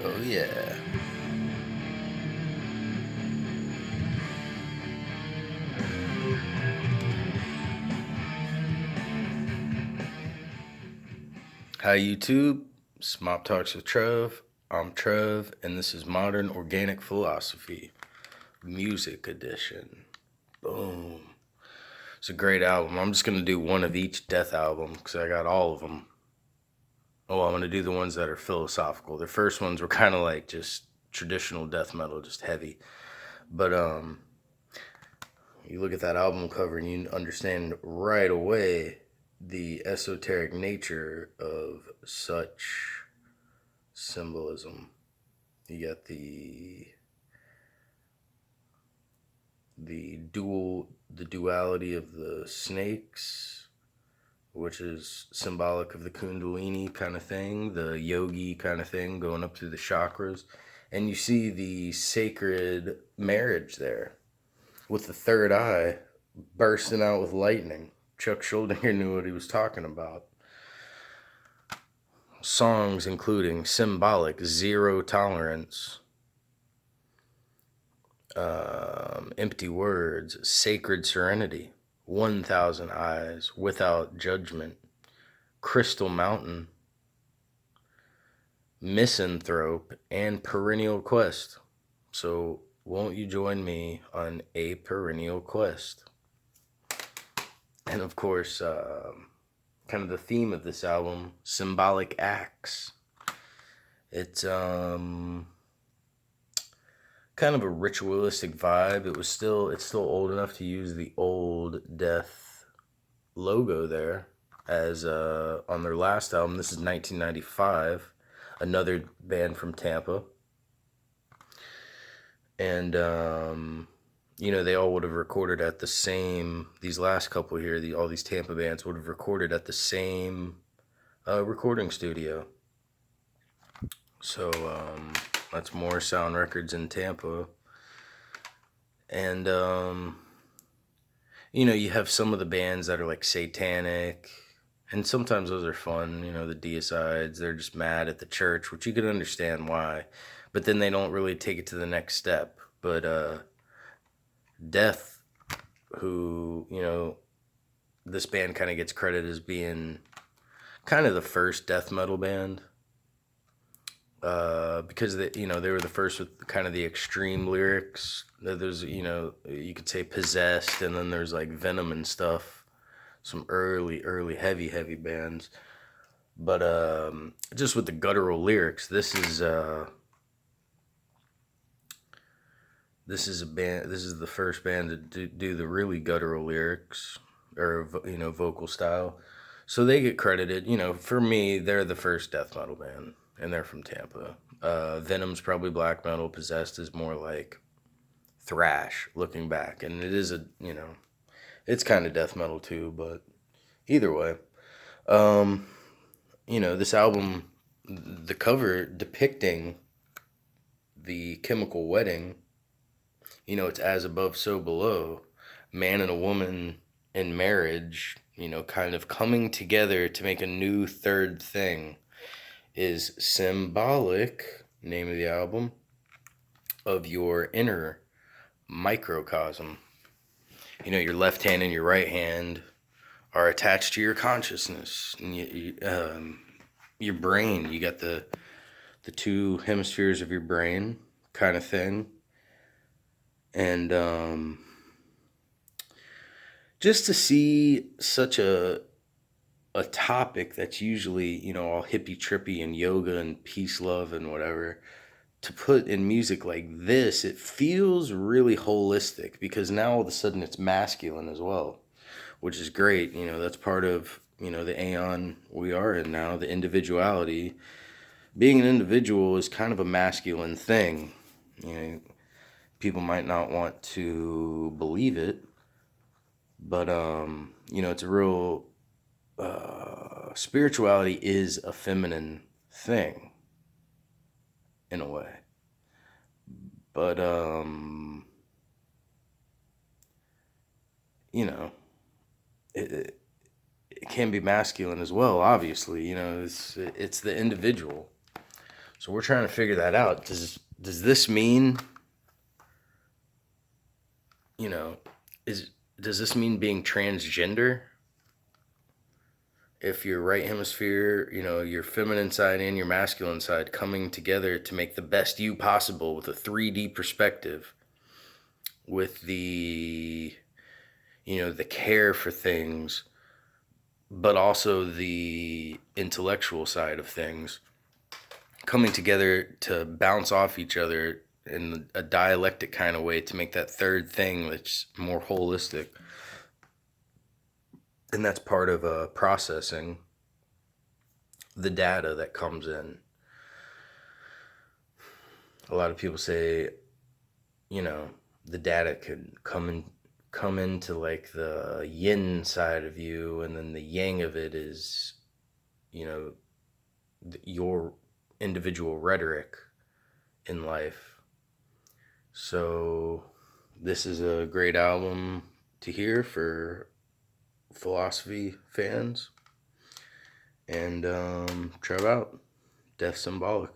Oh yeah. Hi YouTube. Smop Talks with Trev. I'm Trev, and this is Modern Organic Philosophy, Music Edition. Boom. It's a great album. I'm just gonna do one of each Death album because I got all of them. Oh, I'm gonna do the ones that are philosophical. The first ones were kind of like just traditional death metal, just heavy. But you look at that album cover and you understand right away the esoteric nature of such symbolism. You got the duality of the snakes, which is symbolic of the kundalini kind of thing, the yogi kind of thing going up through the chakras. And you see the sacred marriage there with the third eye bursting out with lightning. Chuck Schuldiner knew what he was talking about. Songs including Symbolic, Zero Tolerance, Empty Words, Sacred Serenity, 1,000 Eyes, Without Judgment, Crystal Mountain, Misanthrope, and Perennial Quest. So, won't you join me on a perennial quest? And of course, kind of the theme of this album, symbolic acts. It's kind of a ritualistic vibe. It's still old enough to use the old Death logo there as on their last album. This is 1995, another band from Tampa. And they all would have recorded at the same. These last couple here, all these Tampa bands would have recorded at the same recording studio. So that's more Sound Records in Tampa, and you have some of the bands that are like satanic, and sometimes those are fun. The deicides, they're just mad at the church, which you can understand why, but then they don't really take it to the next step. But Death, who this band kind of gets credit as being kind of the first death metal band, because they were the first with kind of the extreme lyrics. There's you could say Possessed, and then there's like Venom and stuff. Some early heavy bands, but just with the guttural lyrics, this is a band. This is the first band to do the really guttural lyrics or vocal style. So they get credited. For me, they're the first death metal band, and they're from Tampa. Venom's probably black metal. Possessed is more like thrash. Looking back, and it is it's kind of death metal too. But either way, this album, the cover depicting the chemical wedding. It's as above, so below. Man and a woman in marriage, kind of coming together to make a new third thing is symbolic, name of the album, of your inner microcosm. Your left hand and your right hand are attached to your consciousness. And your brain, you got the two hemispheres of your brain kind of thing. And just to see such a topic that's usually all hippie trippy and yoga and peace love and whatever, to put in music like this, it feels really holistic because now all of a sudden it's masculine as well, which is great. That's part of the aeon we are in now. The individuality, being an individual, is kind of a masculine thing. People might not want to believe it, but it's a real spirituality is a feminine thing in a way, but it can be masculine as well. Obviously, it's the individual. So we're trying to figure that out. Does this mean, you know, does this mean being transgender? If your right hemisphere, your feminine side and your masculine side coming together to make the best you possible with a 3D perspective, with the care for things, but also the intellectual side of things, coming together to bounce off each other in a dialectic kind of way to make that third thing that's more holistic. And that's part of processing the data that comes in. A lot of people say, the data could come into like the yin side of you, and then the yang of it is, your individual rhetoric in life. So this is a great album to hear for philosophy fans. And Trev out. Death Symbolic.